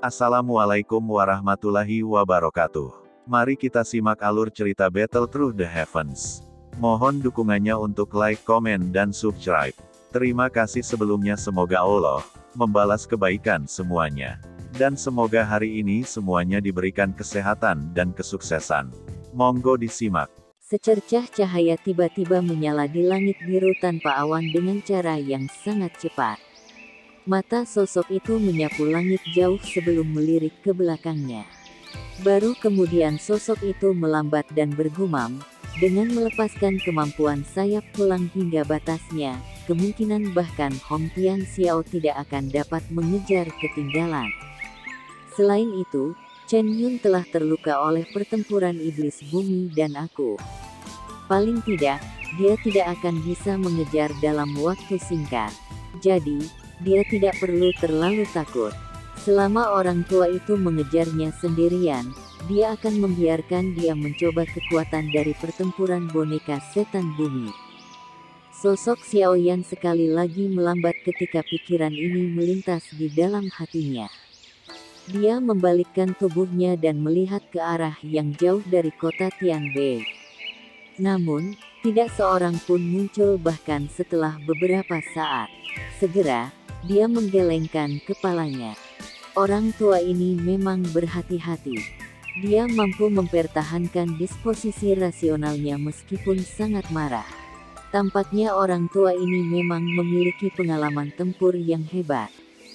Assalamualaikum warahmatullahi wabarakatuh. Mari kita simak alur cerita Battle Through the Heavens. Mohon dukungannya untuk like, komen, dan subscribe. Terima kasih sebelumnya, semoga Allah membalas kebaikan semuanya. Dan semoga hari ini semuanya diberikan kesehatan dan kesuksesan. Monggo disimak. Secercah cahaya tiba-tiba menyala di langit biru tanpa awan dengan cara yang sangat cepat. Mata sosok itu menyapu langit jauh sebelum melirik ke belakangnya. Baru kemudian sosok itu melambat dan bergumam, dengan melepaskan kemampuan sayap tulang hingga batasnya, kemungkinan bahkan Hong Tian Xiao tidak akan dapat mengejar ketinggalan. Selain itu, Chen Yun telah terluka oleh pertempuran iblis bumi dan aku. Paling tidak, dia tidak akan bisa mengejar dalam waktu singkat. Jadi, dia tidak perlu terlalu takut. Selama orang tua itu mengejarnya sendirian, dia akan membiarkan dia mencoba kekuatan dari pertempuran boneka setan bumi. Sosok Xiao Yan sekali lagi melambat ketika pikiran ini melintas di dalam hatinya. Dia membalikkan tubuhnya dan melihat ke arah yang jauh dari kota Tianbei. Namun, tidak seorang pun muncul bahkan setelah beberapa saat. Segera, dia menggelengkan kepalanya. Orang tua ini memang berhati-hati. Dia mampu mempertahankan disposisi rasionalnya meskipun sangat marah. Tampaknya orang tua ini memang memiliki pengalaman tempur yang hebat.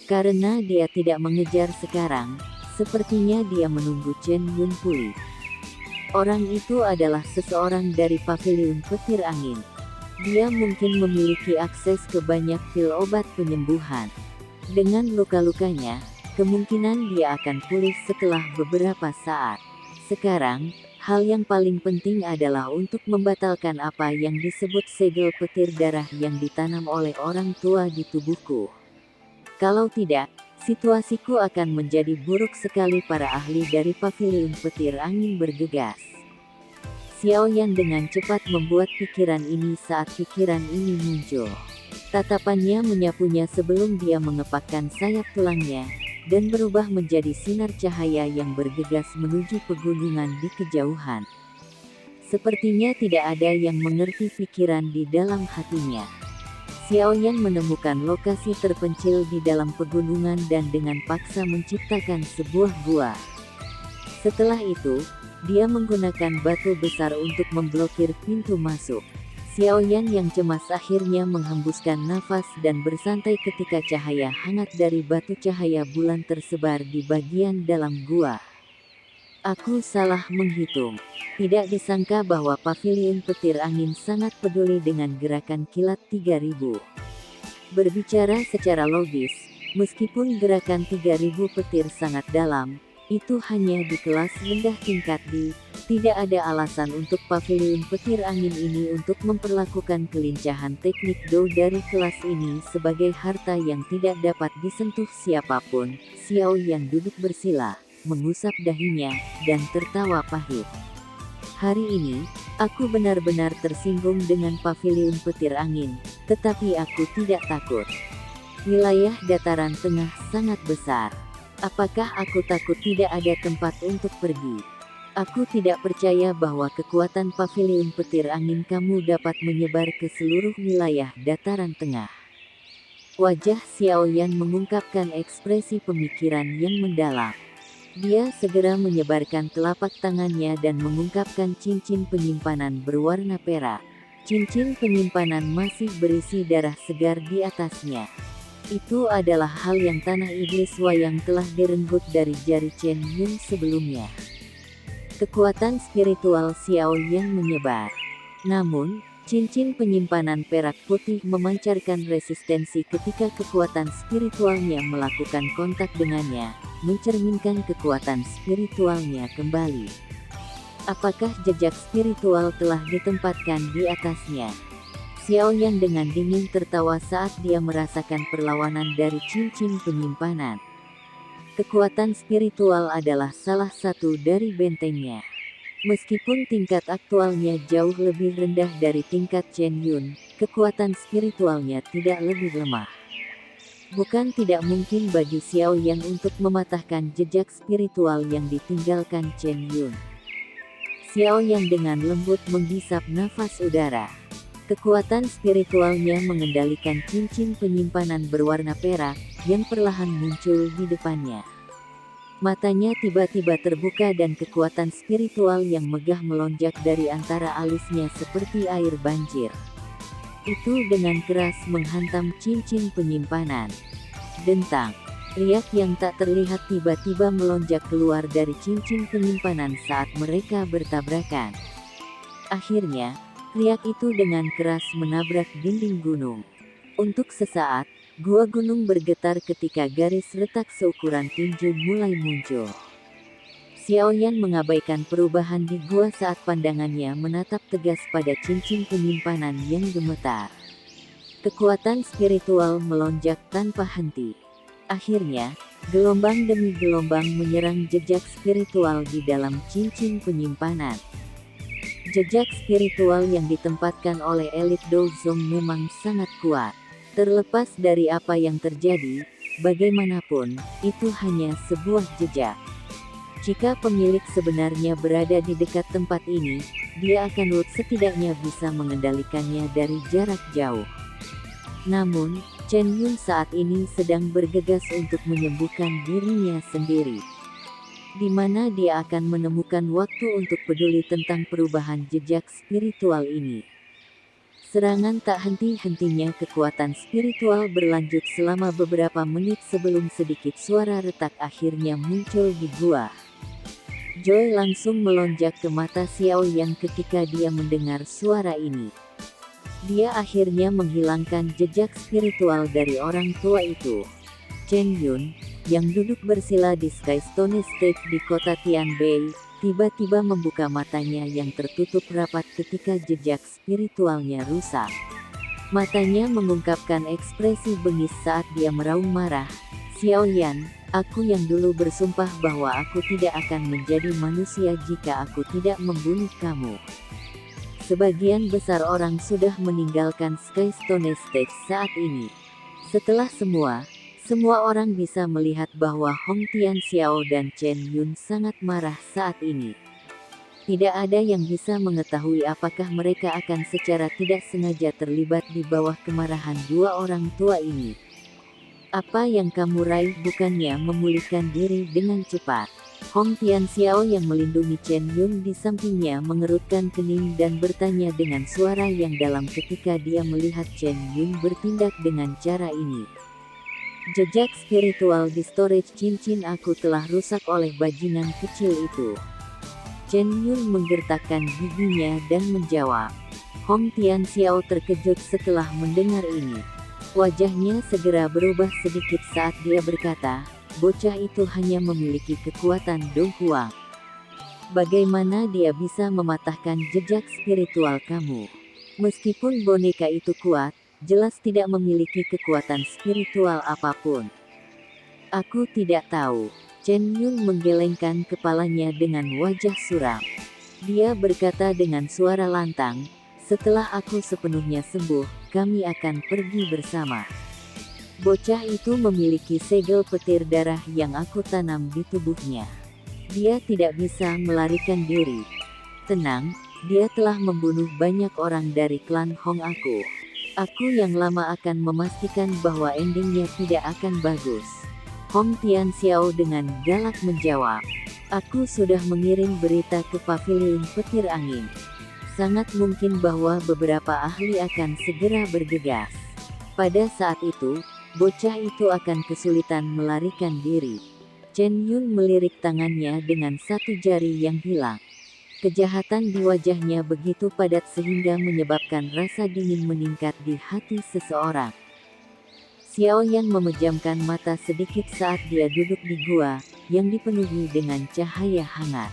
Karena dia tidak mengejar sekarang, sepertinya dia menunggu Chen Yun pulih. Orang itu adalah seseorang dari paviliun petir angin. Dia mungkin memiliki akses ke banyak pil obat penyembuhan. Dengan luka-lukanya, kemungkinan dia akan pulih setelah beberapa saat. Sekarang, hal yang paling penting adalah untuk membatalkan apa yang disebut segel petir darah yang ditanam oleh orang tua di tubuhku. Kalau tidak, situasiku akan menjadi buruk sekali. Para ahli dari paviliun petir angin bergegas. Xiao Yan dengan cepat membuat pikiran ini saat pikiran ini muncul. Tatapannya menyapunya sebelum dia mengepakkan sayap tulangnya, dan berubah menjadi sinar cahaya yang bergegas menuju pegunungan di kejauhan. Sepertinya tidak ada yang mengerti pikiran di dalam hatinya. Xiao Yan menemukan lokasi terpencil di dalam pegunungan dan dengan paksa menciptakan sebuah gua. Setelah itu, dia menggunakan batu besar untuk memblokir pintu masuk. Xiao Yan yang cemas akhirnya menghembuskan nafas dan bersantai ketika cahaya hangat dari batu cahaya bulan tersebar di bagian dalam gua. Aku salah menghitung. Tidak disangka bahwa paviliun petir angin sangat peduli dengan gerakan kilat 3000. Berbicara secara logis, meskipun gerakan 3000 petir sangat dalam, itu hanya di kelas rendah tingkat di, tidak ada alasan untuk paviliun petir angin ini untuk memperlakukan kelincahan teknik Do dari kelas ini sebagai harta yang tidak dapat disentuh siapapun. Xiao yang duduk bersila, mengusap dahinya, dan tertawa pahit. Hari ini, aku benar-benar tersinggung dengan paviliun petir angin, tetapi aku tidak takut. Wilayah dataran tengah sangat besar. Apakah aku takut tidak ada tempat untuk pergi? Aku tidak percaya bahwa kekuatan paviliun petir angin kamu dapat menyebar ke seluruh wilayah dataran tengah. Wajah Xiao Yan mengungkapkan ekspresi pemikiran yang mendalam. Dia segera menyebarkan telapak tangannya dan mengungkapkan cincin penyimpanan berwarna perak. Cincin penyimpanan masih berisi darah segar di atasnya. Itu adalah hal yang tanah iblis wayang telah direnggut dari jari Chen Yun sebelumnya. Kekuatan spiritual Xiao Yan menyebar. Namun, cincin penyimpanan perak putih memancarkan resistensi ketika kekuatan spiritualnya melakukan kontak dengannya, mencerminkan kekuatan spiritualnya kembali. Apakah jejak spiritual telah ditempatkan di atasnya? Xiao Yan dengan dingin tertawa saat dia merasakan perlawanan dari cincin penyimpanan. Kekuatan spiritual adalah salah satu dari bentengnya. Meskipun tingkat aktualnya jauh lebih rendah dari tingkat Chen Yun, kekuatan spiritualnya tidak lebih lemah. Bukan tidak mungkin bagi Xiao Yan untuk mematahkan jejak spiritual yang ditinggalkan Chen Yun. Xiao Yan dengan lembut menghisap nafas udara. Kekuatan spiritualnya mengendalikan cincin penyimpanan berwarna perak, yang perlahan muncul di depannya. Matanya tiba-tiba terbuka dan kekuatan spiritual yang megah melonjak dari antara alisnya seperti air banjir. Itu dengan keras menghantam cincin penyimpanan. Dentang, riak yang tak terlihat tiba-tiba melonjak keluar dari cincin penyimpanan saat mereka bertabrakan. Akhirnya, riak itu dengan keras menabrak dinding gunung. Untuk sesaat, gua gunung bergetar ketika garis retak seukuran tinju mulai muncul. Xiao Yan mengabaikan perubahan di gua saat pandangannya menatap tegas pada cincin penyimpanan yang gemetar. Kekuatan spiritual melonjak tanpa henti. Akhirnya, gelombang demi gelombang menyerang jejak spiritual di dalam cincin penyimpanan. Jejak spiritual yang ditempatkan oleh elit Dozong memang sangat kuat. Terlepas dari apa yang terjadi, bagaimanapun, itu hanya sebuah jejak. Jika pemilik sebenarnya berada di dekat tempat ini, dia akan setidaknya bisa mengendalikannya dari jarak jauh. Namun, Chen Yun saat ini sedang bergegas untuk menyembuhkan dirinya sendiri. Di mana dia akan menemukan waktu untuk peduli tentang perubahan jejak spiritual ini. Serangan tak henti-hentinya kekuatan spiritual berlanjut selama beberapa menit sebelum sedikit suara retak akhirnya muncul di gua. Joy langsung melonjak ke mata Xiao Yan ketika dia mendengar suara ini. Dia akhirnya menghilangkan jejak spiritual dari orang tua itu. Chen Yun, yang duduk bersila di Skystone Stage di kota Tianbei, tiba-tiba membuka matanya yang tertutup rapat ketika jejak spiritualnya rusak. Matanya mengungkapkan ekspresi bengis saat dia meraung marah. Xiao Yan, aku yang dulu bersumpah bahwa aku tidak akan menjadi manusia jika aku tidak membunuh kamu. Sebagian besar orang sudah meninggalkan Skystone Stage saat ini. Setelah semua orang bisa melihat bahwa Hong Tianxiao dan Chen Yun sangat marah saat ini. Tidak ada yang bisa mengetahui apakah mereka akan secara tidak sengaja terlibat di bawah kemarahan dua orang tua ini. Apa yang kamu raih bukannya memulihkan diri dengan cepat. Hong Tianxiao yang melindungi Chen Yun di sampingnya mengerutkan kening dan bertanya dengan suara yang dalam ketika dia melihat Chen Yun bertindak dengan cara ini. Jejak spiritual di storage cincin aku telah rusak oleh bajingan kecil itu. Chen Yun menggertakkan giginya dan menjawab. Hong Tianxiao terkejut setelah mendengar ini. Wajahnya segera berubah sedikit saat dia berkata, bocah itu hanya memiliki kekuatan Dong Huang. Bagaimana dia bisa mematahkan jejak spiritual kamu? Meskipun boneka itu kuat, jelas tidak memiliki kekuatan spiritual apapun. Aku tidak tahu. Chen Yun menggelengkan kepalanya dengan wajah suram. Dia berkata dengan suara lantang, setelah aku sepenuhnya sembuh, kami akan pergi bersama. Bocah itu memiliki segel petir darah yang aku tanam di tubuhnya. Dia tidak bisa melarikan diri. Tenang, dia telah membunuh banyak orang dari klan Hong aku. Aku yang lama akan memastikan bahwa endingnya tidak akan bagus. Hong Tianxiao dengan galak menjawab. Aku sudah mengirim berita ke pavilion petir angin. Sangat mungkin bahwa beberapa ahli akan segera bergegas. Pada saat itu, bocah itu akan kesulitan melarikan diri. Chen Yun melirik tangannya dengan satu jari yang hilang. Kejahatan di wajahnya begitu padat sehingga menyebabkan rasa dingin meningkat di hati seseorang. Xiao Yan memejamkan mata sedikit saat dia duduk di gua, yang dipenuhi dengan cahaya hangat.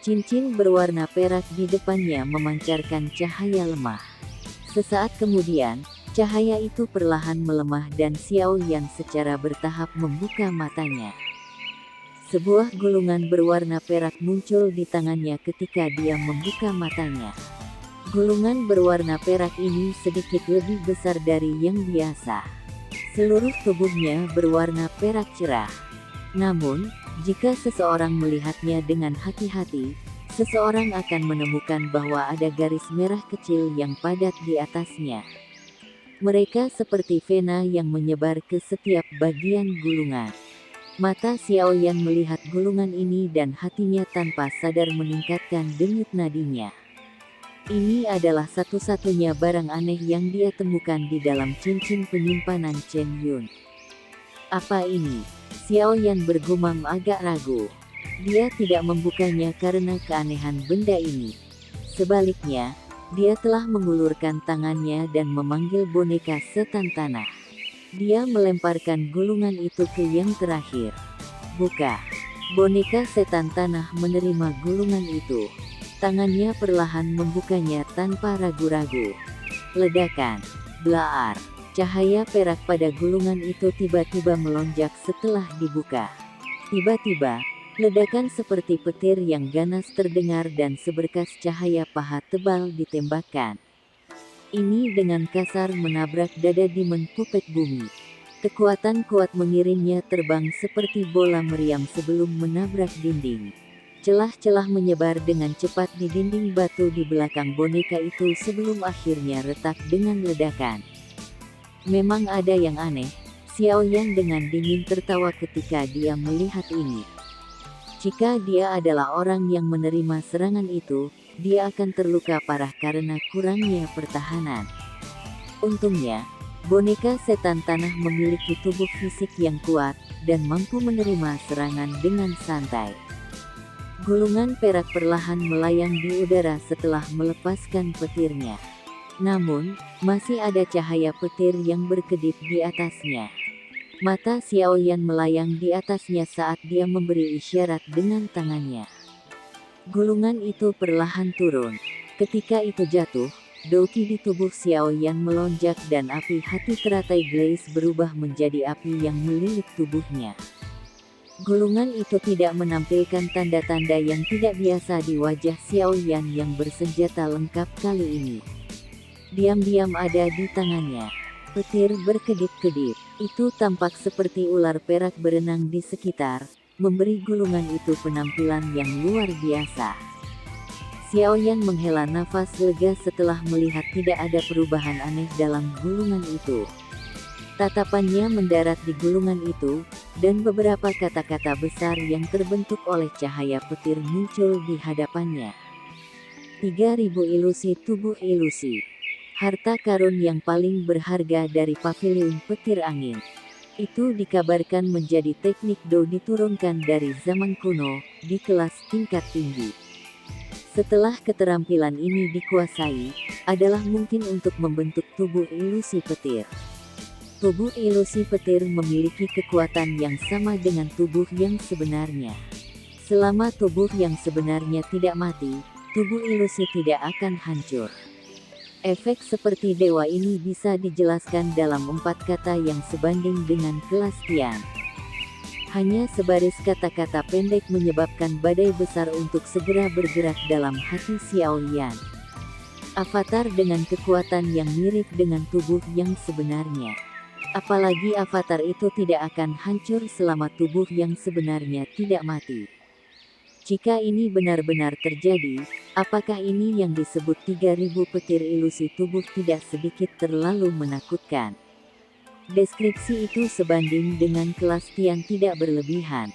Cincin berwarna perak di depannya memancarkan cahaya lemah. Sesaat kemudian, cahaya itu perlahan melemah dan Xiao Yan secara bertahap membuka matanya. Sebuah gulungan berwarna perak muncul di tangannya ketika dia membuka matanya. Gulungan berwarna perak ini sedikit lebih besar dari yang biasa. Seluruh tubuhnya berwarna perak cerah. Namun, jika seseorang melihatnya dengan hati-hati, seseorang akan menemukan bahwa ada garis merah kecil yang padat di atasnya. Mereka seperti vena yang menyebar ke setiap bagian gulungan. Mata Xiaoyan melihat gulungan ini dan hatinya tanpa sadar meningkatkan denyut nadinya. Ini adalah satu-satunya barang aneh yang dia temukan di dalam cincin penyimpanan Chen Yun. Apa ini? Xiaoyan bergumam agak ragu. Dia tidak membukanya karena keanehan benda ini. Sebaliknya, dia telah mengulurkan tangannya dan memanggil boneka setan tanah. Dia melemparkan gulungan itu ke yang terakhir. Buka. Boneka setan tanah menerima gulungan itu. Tangannya perlahan membukanya tanpa ragu-ragu. Ledakan. Blaar. Cahaya perak pada gulungan itu tiba-tiba melonjak setelah dibuka. Tiba-tiba, ledakan seperti petir yang ganas terdengar dan seberkas cahaya pahat tebal ditembakkan. Ini dengan kasar menabrak dada Demon Puppet bumi. Kekuatan kuat mengirimnya terbang seperti bola meriam sebelum menabrak dinding. Celah-celah menyebar dengan cepat di dinding batu di belakang boneka itu sebelum akhirnya retak dengan ledakan. Memang ada yang aneh, Xiaoyan dengan dingin tertawa ketika dia melihat ini. Jika dia adalah orang yang menerima serangan itu, dia akan terluka parah karena kurangnya pertahanan. Untungnya, boneka setan tanah memiliki tubuh fisik yang kuat, dan mampu menerima serangan dengan santai. Gulungan perak perlahan melayang di udara setelah melepaskan petirnya. Namun, masih ada cahaya petir yang berkedip di atasnya. Mata Xiaoyan melayang di atasnya saat dia memberi isyarat dengan tangannya. Gulungan itu perlahan turun. Ketika itu jatuh, Douqi di tubuh Xiaoyan melonjak dan api hati teratai Glaze berubah menjadi api yang melilit tubuhnya. Gulungan itu tidak menampilkan tanda-tanda yang tidak biasa di wajah Xiaoyan yang bersenjata lengkap kali ini. Diam-diam ada di tangannya. Petir berkedip-kedip. Itu tampak seperti ular perak berenang di sekitar, memberi gulungan itu penampilan yang luar biasa. Xiaoyan menghela nafas lega setelah melihat tidak ada perubahan aneh dalam gulungan itu. Tatapannya mendarat di gulungan itu, dan beberapa kata-kata besar yang terbentuk oleh cahaya petir muncul di hadapannya. 3000 ilusi tubuh ilusi. Harta karun yang paling berharga dari paviliun petir angin. Itu dikabarkan menjadi teknik Do diturunkan dari zaman kuno, di kelas tingkat tinggi. Setelah keterampilan ini dikuasai, adalah mungkin untuk membentuk tubuh ilusi petir. Tubuh ilusi petir memiliki kekuatan yang sama dengan tubuh yang sebenarnya. Selama tubuh yang sebenarnya tidak mati, tubuh ilusi tidak akan hancur. Efek seperti dewa ini bisa dijelaskan dalam 4 kata yang sebanding dengan kelas Tian. Hanya sebaris kata-kata pendek menyebabkan badai besar untuk segera bergerak dalam hati Xiaoyan. Avatar dengan kekuatan yang mirip dengan tubuh yang sebenarnya. Apalagi avatar itu tidak akan hancur selama tubuh yang sebenarnya tidak mati. Jika ini benar-benar terjadi, apakah ini yang disebut 3000 petir ilusi tubuh tidak sedikit terlalu menakutkan? Deskripsi itu sebanding dengan kelas Tian tidak berlebihan.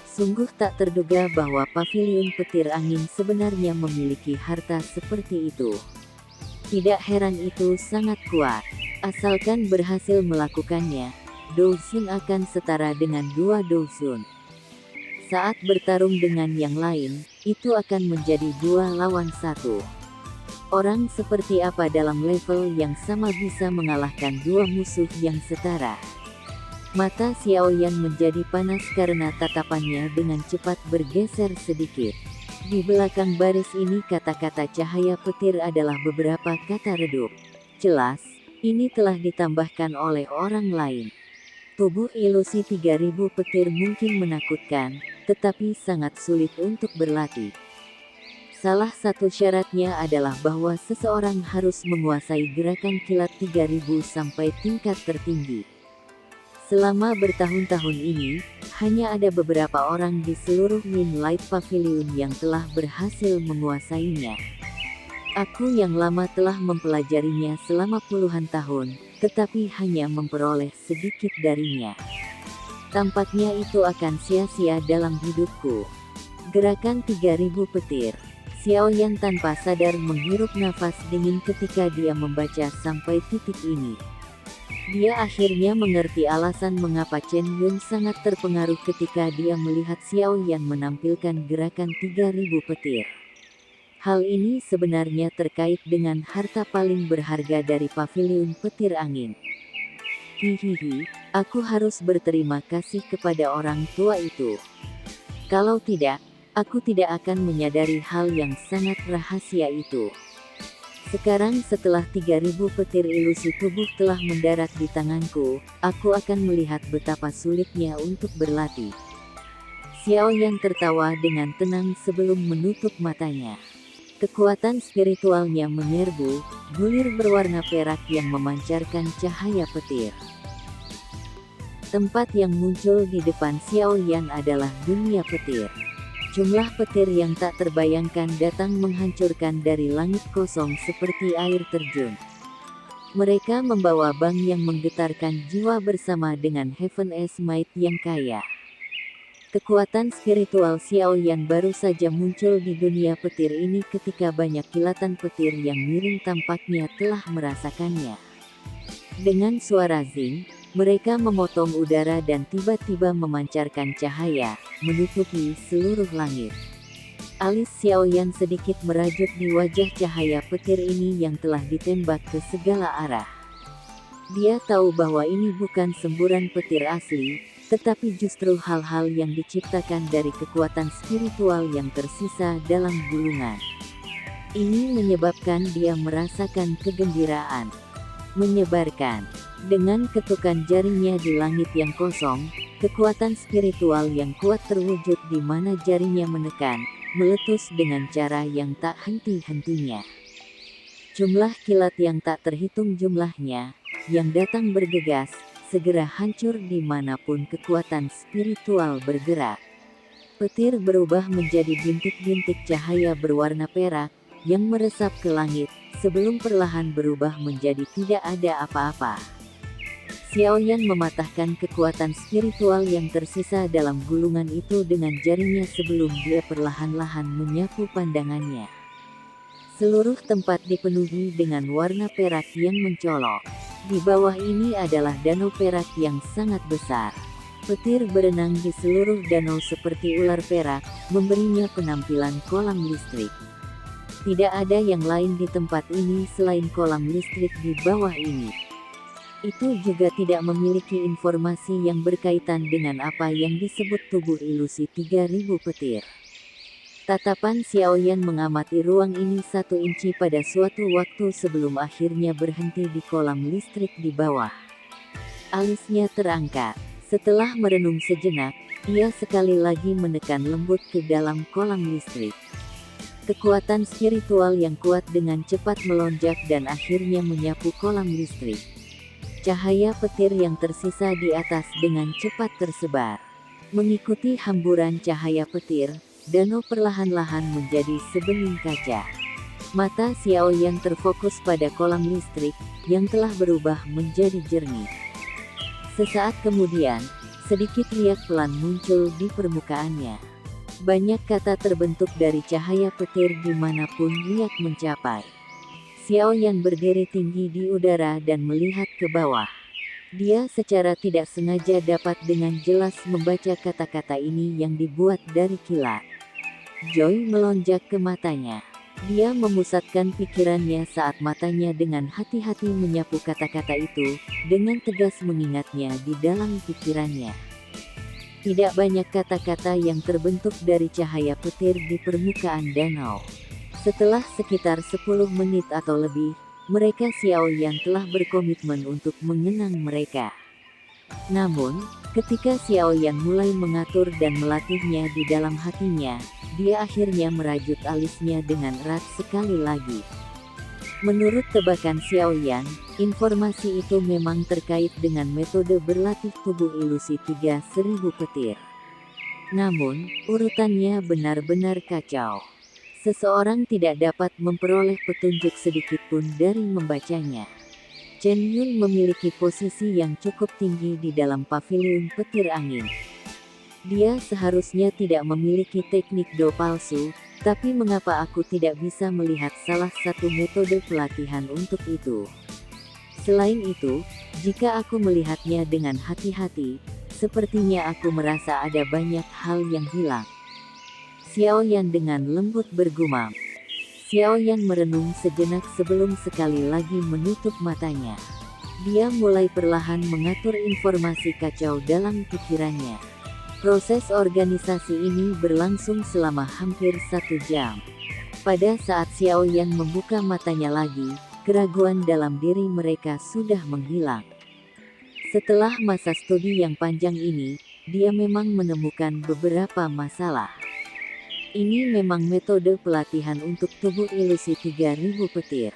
Sungguh tak terduga bahwa paviliun petir angin sebenarnya memiliki harta seperti itu. Tidak heran itu sangat kuat. Asalkan berhasil melakukannya, Douzun akan setara dengan 2 Douzun. Saat bertarung dengan yang lain, itu akan menjadi 2 lawan 1. Orang seperti apa dalam level yang sama bisa mengalahkan 2 musuh yang setara? Mata Xiaoyan menjadi panas karena tatapannya dengan cepat bergeser sedikit. Di belakang baris ini kata-kata cahaya petir adalah beberapa kata redup. Jelas, ini telah ditambahkan oleh orang lain. Tubuh ilusi 3000 petir mungkin menakutkan, tetapi sangat sulit untuk berlatih. Salah satu syaratnya adalah bahwa seseorang harus menguasai gerakan kilat 3000 sampai tingkat tertinggi. Selama bertahun-tahun ini, hanya ada beberapa orang di seluruh Moonlight Pavilion yang telah berhasil menguasainya. Aku yang lama telah mempelajarinya selama puluhan tahun, tetapi hanya memperoleh sedikit darinya. Tampaknya itu akan sia-sia dalam hidupku. Gerakan 3000 petir. Xiao Yan tanpa sadar menghirup nafas dingin ketika dia membaca sampai titik ini. Dia akhirnya mengerti alasan mengapa Chen Yun sangat terpengaruh ketika dia melihat Xiao Yan menampilkan gerakan 3000 petir. Hal ini sebenarnya terkait dengan harta paling berharga dari pavilion petir angin. Hihihi, aku harus berterima kasih kepada orang tua itu. Kalau tidak, aku tidak akan menyadari hal yang sangat rahasia itu. Sekarang setelah 3000 petir ilusi tubuh telah mendarat di tanganku, aku akan melihat betapa sulitnya untuk berlatih. Xiao Yan tertawa dengan tenang sebelum menutup matanya. Kekuatan spiritualnya menyerbu, bulir berwarna perak yang memancarkan cahaya petir. Tempat yang muncul di depan Xiao Yan adalah dunia petir. Jumlah petir yang tak terbayangkan datang menghancurkan dari langit kosong seperti air terjun. Mereka membawa bang yang menggetarkan jiwa bersama dengan Heaven's Might yang kaya. Kekuatan spiritual Xiao Yan baru saja muncul di dunia petir ini ketika banyak kilatan petir yang miring tampaknya telah merasakannya. Dengan suara zing, mereka memotong udara dan tiba-tiba memancarkan cahaya, menutupi seluruh langit. Alis Xiao Yan sedikit merajut di wajah cahaya petir ini yang telah ditembak ke segala arah. Dia tahu bahwa ini bukan semburan petir asli, tetapi justru hal-hal yang diciptakan dari kekuatan spiritual yang tersisa dalam gulungan. Ini menyebabkan dia merasakan kegembiraan. Menyebarkan. Dengan ketukan jarinya di langit yang kosong, kekuatan spiritual yang kuat terwujud di mana jarinya menekan, meletus dengan cara yang tak henti-hentinya. Jumlah kilat yang tak terhitung jumlahnya, yang datang bergegas, segera hancur dimanapun kekuatan spiritual bergerak. Petir berubah menjadi bintik-bintik cahaya berwarna perak, yang meresap ke langit, sebelum perlahan berubah menjadi tidak ada apa-apa. Xiao Yan mematahkan kekuatan spiritual yang tersisa dalam gulungan itu dengan jarinya sebelum dia perlahan-lahan menyapu pandangannya. Seluruh tempat dipenuhi dengan warna perak yang mencolok. Di bawah ini adalah danau perak yang sangat besar. Petir berenang di seluruh danau seperti ular perak, memberinya penampilan kolam listrik. Tidak ada yang lain di tempat ini selain kolam listrik di bawah ini. Itu juga tidak memiliki informasi yang berkaitan dengan apa yang disebut tubuh ilusi 3000 petir. Tatapan Xiao Yan mengamati ruang ini 1 inci pada suatu waktu sebelum akhirnya berhenti di kolam listrik di bawah. Alisnya terangkat. Setelah merenung sejenak, ia sekali lagi menekan lembut ke dalam kolam listrik. Kekuatan spiritual yang kuat dengan cepat melonjak dan akhirnya menyapu kolam listrik. Cahaya petir yang tersisa di atas dengan cepat tersebar. Mengikuti hamburan cahaya petir, danau perlahan-lahan menjadi sebening kaca. Mata Xiao Yan terfokus pada kolam listrik, yang telah berubah menjadi jernih. Sesaat kemudian, sedikit riak pelan muncul di permukaannya. Banyak kata terbentuk dari cahaya petir dimanapun riak mencapai. Xiao Yan berdiri tinggi di udara dan melihat ke bawah. Dia secara tidak sengaja dapat dengan jelas membaca kata-kata ini yang dibuat dari kilat. Joy melonjak ke matanya. Dia memusatkan pikirannya saat matanya dengan hati-hati menyapu kata-kata itu, dengan tegas mengingatnya di dalam pikirannya. Tidak banyak kata-kata yang terbentuk dari cahaya petir di permukaan danau. Setelah sekitar 10 menit atau lebih, mereka Xiao Yan telah berkomitmen untuk mengenang mereka. Namun, ketika Xiao Yan mulai mengatur dan melatihnya di dalam hatinya, dia akhirnya merajut alisnya dengan erat sekali lagi. Menurut tebakan Xiaoyan, informasi itu memang terkait dengan metode berlatih tubuh ilusi 3000 petir. Namun, urutannya benar-benar kacau. Seseorang tidak dapat memperoleh petunjuk sedikitpun dari membacanya. Chen Yun memiliki posisi yang cukup tinggi di dalam paviliun petir angin. Dia seharusnya tidak memiliki teknik do palsu, tapi mengapa aku tidak bisa melihat salah satu metode pelatihan untuk itu? Selain itu, jika aku melihatnya dengan hati-hati, sepertinya aku merasa ada banyak hal yang hilang. Xiaoyan dengan lembut bergumam. Xiaoyan merenung sejenak sebelum sekali lagi menutup matanya. Dia mulai perlahan mengatur informasi kacau dalam pikirannya. Proses organisasi ini berlangsung selama hampir 1 jam. Pada saat Xiaoyan membuka matanya lagi, keraguan dalam diri mereka sudah menghilang. Setelah masa studi yang panjang ini, dia memang menemukan beberapa masalah. Ini memang metode pelatihan untuk tubuh ilusi 3000 petir.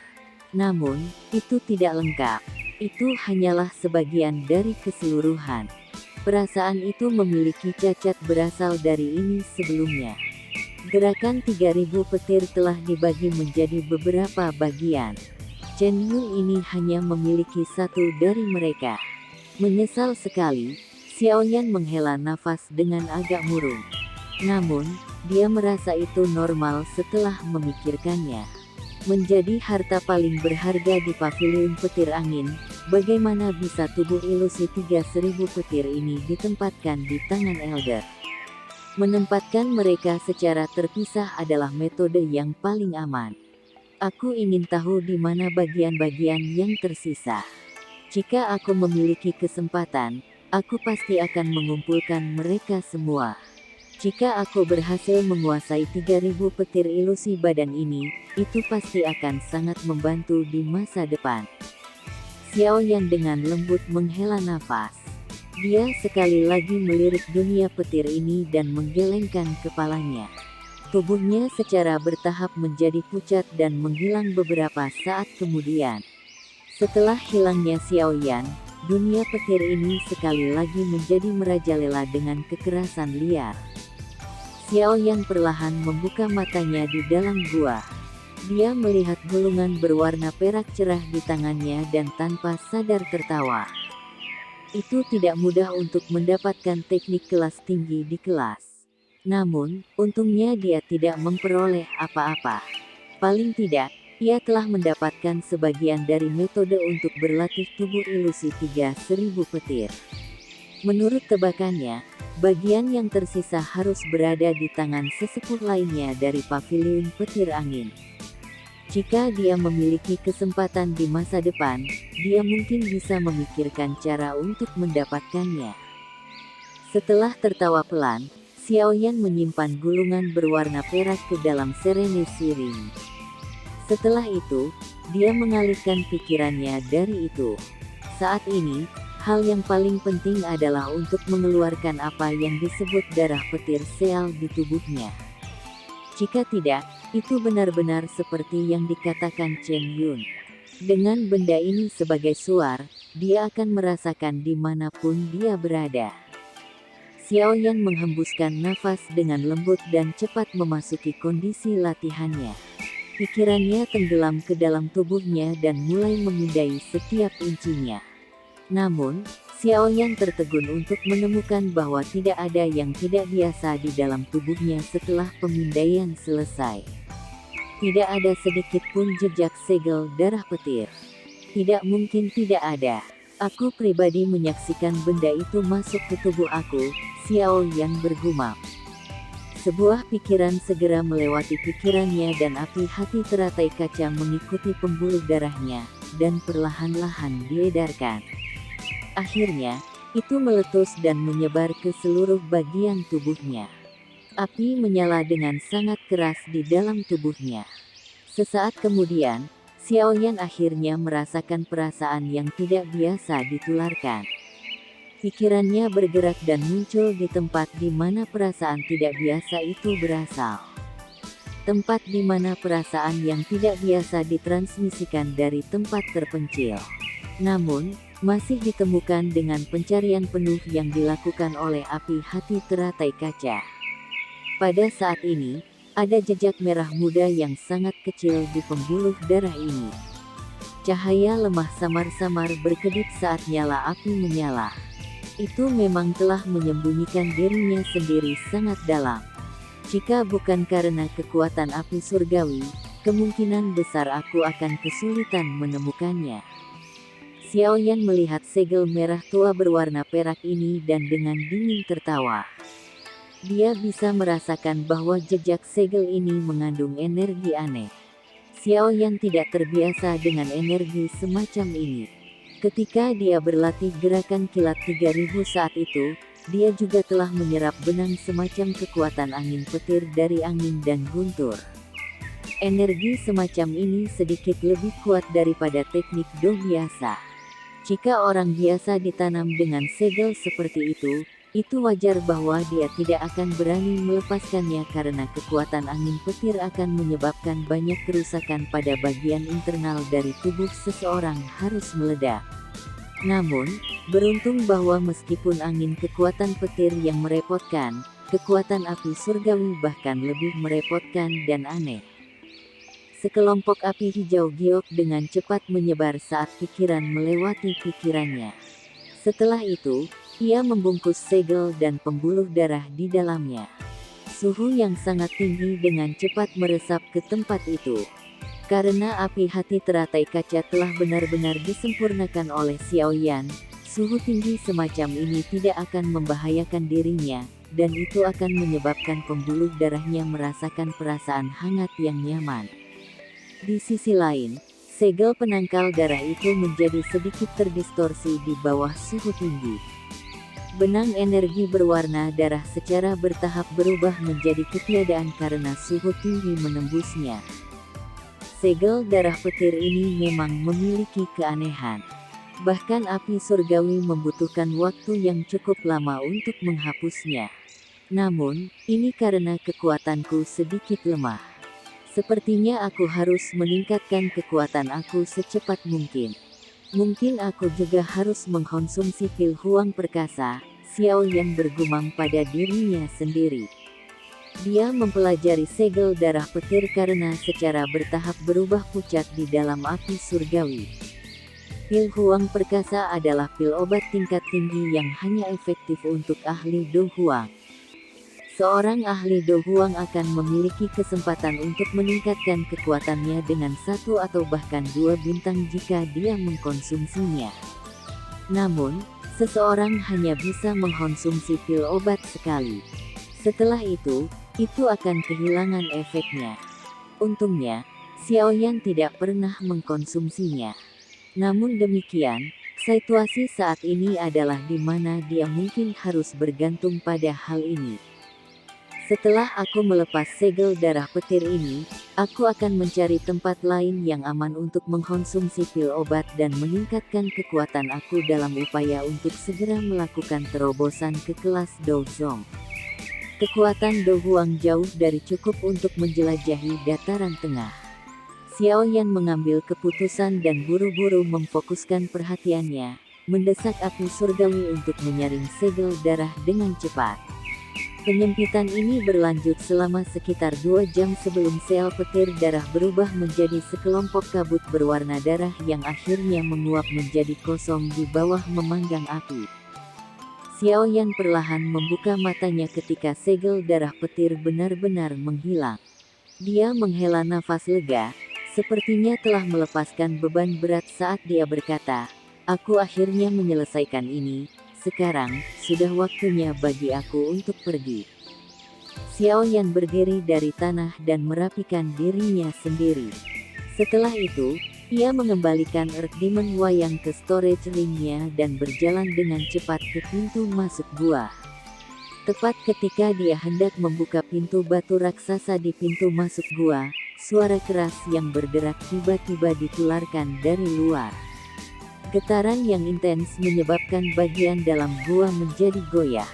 Namun, itu tidak lengkap. Itu hanyalah sebagian dari keseluruhan. Perasaan itu memiliki cacat berasal dari ini sebelumnya. Gerakan 3000 petir telah dibagi menjadi beberapa bagian. Chen Yun ini hanya memiliki satu dari mereka. Menyesal sekali, Xiaoyan menghela nafas dengan agak murung. Namun, dia merasa itu normal setelah memikirkannya. Menjadi harta paling berharga di paviliun petir angin, bagaimana bisa tubuh ilusi 3000 petir ini ditempatkan di tangan Elder? Menempatkan mereka secara terpisah adalah metode yang paling aman. Aku ingin tahu di mana bagian-bagian yang tersisa. Jika aku memiliki kesempatan, aku pasti akan mengumpulkan mereka semua. Jika aku berhasil menguasai 3000 petir ilusi badan ini, itu pasti akan sangat membantu di masa depan. Xiaoyan dengan lembut menghela nafas. Dia sekali lagi melirik dunia petir ini dan menggelengkan kepalanya. Tubuhnya secara bertahap menjadi pucat dan menghilang beberapa saat kemudian. Setelah hilangnya Xiaoyan, dunia petir ini sekali lagi menjadi merajalela dengan kekerasan liar. Xiaoyan perlahan membuka matanya di dalam gua. Dia melihat gulungan berwarna perak cerah di tangannya dan tanpa sadar tertawa. Itu tidak mudah untuk mendapatkan teknik kelas tinggi di kelas. Namun, untungnya dia tidak memperoleh apa-apa. Paling tidak, ia telah mendapatkan sebagian dari metode untuk berlatih tubuh ilusi 3000 petir. Menurut tebakannya, bagian yang tersisa harus berada di tangan sesepuh lainnya dari paviliun petir angin. Jika dia memiliki kesempatan di masa depan, dia mungkin bisa memikirkan cara untuk mendapatkannya. Setelah tertawa pelan, Xiaoyan menyimpan gulungan berwarna perak ke dalam Serenity Ring. Setelah itu, dia mengalihkan pikirannya dari itu. Saat ini, hal yang paling penting adalah untuk mengeluarkan apa yang disebut darah petir Seal di tubuhnya. Jika tidak, itu benar-benar seperti yang dikatakan Chen Yun. Dengan benda ini sebagai suar, dia akan merasakan dimanapun dia berada. Xiaoyan menghembuskan nafas dengan lembut dan cepat memasuki kondisi latihannya. Pikirannya tenggelam ke dalam tubuhnya dan mulai memindai setiap incinya. Namun, Xiaoyan tertegun untuk menemukan bahwa tidak ada yang tidak biasa di dalam tubuhnya setelah pemindaian selesai. Tidak ada sedikit pun jejak segel darah petir. Tidak mungkin tidak ada. Aku pribadi menyaksikan benda itu masuk ke tubuh aku, Xiaoyan bergumam. Sebuah pikiran segera melewati pikirannya dan api hati teratai kaca mengikuti pembuluh darahnya, dan perlahan-lahan diedarkan. Akhirnya, itu meletus dan menyebar ke seluruh bagian tubuhnya. Api menyala dengan sangat keras di dalam tubuhnya. Sesaat kemudian, Xiaoyan akhirnya merasakan perasaan yang tidak biasa ditularkan. Pikirannya bergerak dan muncul di tempat di mana perasaan tidak biasa itu berasal. tempat di mana perasaan yang tidak biasa ditransmisikan dari tempat terpencil. Namun, masih ditemukan dengan pencarian penuh yang dilakukan oleh api hati teratai kaca. Pada saat ini, ada jejak merah muda yang sangat kecil di pembuluh darah ini. Cahaya lemah samar-samar berkedip saat nyala api menyala. Itu memang telah menyembunyikan dirinya sendiri sangat dalam. Jika bukan karena kekuatan api surgawi, kemungkinan besar aku akan kesulitan menemukannya. Xiaoyan melihat segel merah tua berwarna perak ini dan dengan dingin tertawa. Dia bisa merasakan bahwa jejak segel ini mengandung energi aneh. Xiaoyan tidak terbiasa dengan energi semacam ini. Ketika dia berlatih gerakan kilat 3000 saat itu, dia juga telah menyerap benang semacam kekuatan angin petir dari angin dan guntur. Energi semacam ini sedikit lebih kuat daripada teknik Do biasa. Jika orang biasa ditanam dengan segel seperti itu wajar bahwa dia tidak akan berani melepaskannya karena kekuatan angin petir akan menyebabkan banyak kerusakan pada bagian internal dari tubuh seseorang harus meledak. Namun, beruntung bahwa meskipun angin kekuatan petir yang merepotkan, kekuatan api surgawi bahkan lebih merepotkan dan aneh. Sekelompok api hijau giok dengan cepat menyebar saat pikiran melewati pikirannya. Setelah itu, ia membungkus segel dan pembuluh darah di dalamnya. Suhu yang sangat tinggi dengan cepat meresap ke tempat itu. Karena api hati teratai kaca telah benar-benar disempurnakan oleh Xiaoyan, suhu tinggi semacam ini tidak akan membahayakan dirinya, dan itu akan menyebabkan pembuluh darahnya merasakan perasaan hangat yang nyaman. Di sisi lain, segel penangkal darah itu menjadi sedikit terdistorsi di bawah suhu tinggi. Benang energi berwarna darah secara bertahap berubah menjadi ketiadaan karena suhu tinggi menembusnya. Segel darah petir ini memang memiliki keanehan. Bahkan api surgawi membutuhkan waktu yang cukup lama untuk menghapusnya. Namun, ini karena kekuatanku sedikit lemah. Sepertinya aku harus meningkatkan kekuatan aku secepat mungkin. Mungkin aku juga harus mengkonsumsi pil huang perkasa, Xiaoyan bergumam pada dirinya sendiri. Dia mempelajari segel darah petir karena secara bertahap berubah pucat di dalam api surgawi. Pil huang perkasa adalah pil obat tingkat tinggi yang hanya efektif untuk ahli Do Huang. Seorang ahli Do Huang akan memiliki kesempatan untuk meningkatkan kekuatannya dengan 1 atau bahkan 2 bintang jika dia mengkonsumsinya. Namun, seseorang hanya bisa mengkonsumsi pil obat sekali. Setelah itu akan kehilangan efeknya. Untungnya, Xiaoyan tidak pernah mengkonsumsinya. Namun demikian, situasi saat ini adalah di mana dia mungkin harus bergantung pada hal ini. Setelah aku melepas segel darah petir ini, aku akan mencari tempat lain yang aman untuk mengkonsumsi pil obat dan meningkatkan kekuatan aku dalam upaya untuk segera melakukan terobosan ke kelas Douzong. Kekuatan Do Huang jauh dari cukup untuk menjelajahi dataran tengah. Xiaoyan mengambil keputusan dan buru-buru memfokuskan perhatiannya, mendesak api surgawi untuk menyaring segel darah dengan cepat. Penyempitan ini berlanjut selama sekitar 2 jam sebelum sel petir darah berubah menjadi sekelompok kabut berwarna darah yang akhirnya menguap menjadi kosong di bawah memanggang api. Xiaoyan perlahan membuka matanya ketika segel darah petir benar-benar menghilang. Dia menghela nafas lega, sepertinya telah melepaskan beban berat saat dia berkata, "Aku akhirnya menyelesaikan ini, sekarang, sudah waktunya bagi aku untuk pergi." Xiaoyan berdiri dari tanah dan merapikan dirinya sendiri. Setelah itu, ia mengembalikan Earth Demon Wayang ke storage ring-nya dan berjalan dengan cepat ke pintu masuk gua. Tepat ketika dia hendak membuka pintu batu raksasa di pintu masuk gua, suara keras yang berderak tiba-tiba ditularkan dari luar. Getaran yang intens menyebabkan bagian dalam gua menjadi goyah.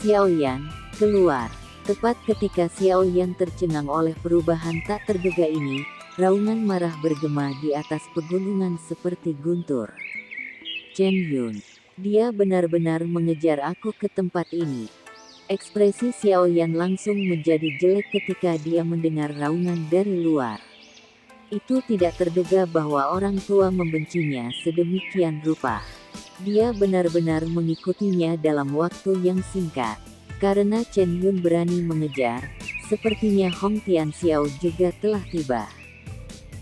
"Xiaoyan, keluar!" Tepat ketika Xiao Yan tercengang oleh perubahan tak terduga ini, raungan marah bergema di atas pegunungan seperti guntur. Chen Yun, dia benar-benar mengejar aku ke tempat ini. Ekspresi Xiao Yan langsung menjadi jelek ketika dia mendengar raungan dari luar. Itu tidak terduga bahwa orang tua membencinya sedemikian rupa. Dia benar-benar mengikutinya dalam waktu yang singkat. Karena Chen Yun berani mengejar, sepertinya Hong Tianxiao juga telah tiba.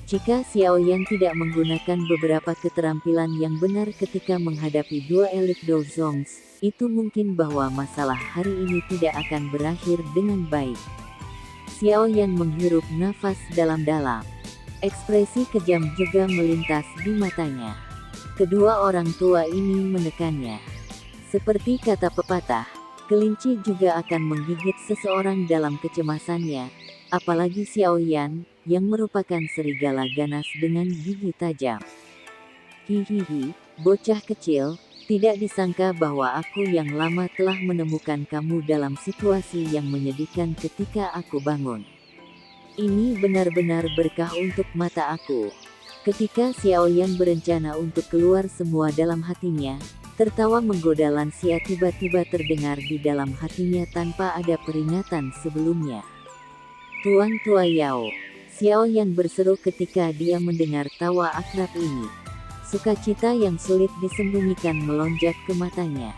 Jika Xiao Yan tidak menggunakan beberapa keterampilan yang benar ketika menghadapi dua elit Dozongs, itu mungkin bahwa masalah hari ini tidak akan berakhir dengan baik. Xiao Yan menghirup nafas dalam-dalam. Ekspresi kejam juga melintas di matanya. Kedua orang tua ini menekannya. Seperti kata pepatah, kelinci juga akan menggigit seseorang dalam kecemasannya, apalagi Xiao Yan, yang merupakan serigala ganas dengan gigi tajam. Hihihi, bocah kecil, tidak disangka bahwa aku yang lama telah menemukan kamu dalam situasi yang menyedihkan ketika aku bangun. Ini benar-benar berkah untuk mata aku. Ketika Xiao Yan berencana untuk keluar semua dalam hatinya, tertawa menggoda lansia tiba-tiba terdengar di dalam hatinya tanpa ada peringatan sebelumnya. Tuan Tua Yao, Xiao Yan berseru ketika dia mendengar tawa akrab ini. Sukacita yang sulit disembunyikan melonjak ke matanya.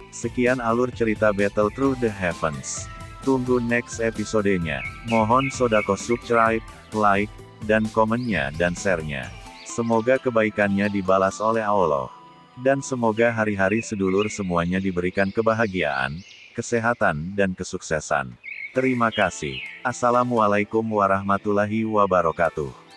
Sekian alur cerita Battle Through the Heavens. Tunggu next episodenya. Mohon sodako subscribe, like, dan komennya dan share-nya. Semoga kebaikannya dibalas oleh Allah. Dan semoga hari-hari sedulur semuanya diberikan kebahagiaan, kesehatan dan kesuksesan. Terima kasih. Assalamualaikum warahmatullahi wabarakatuh.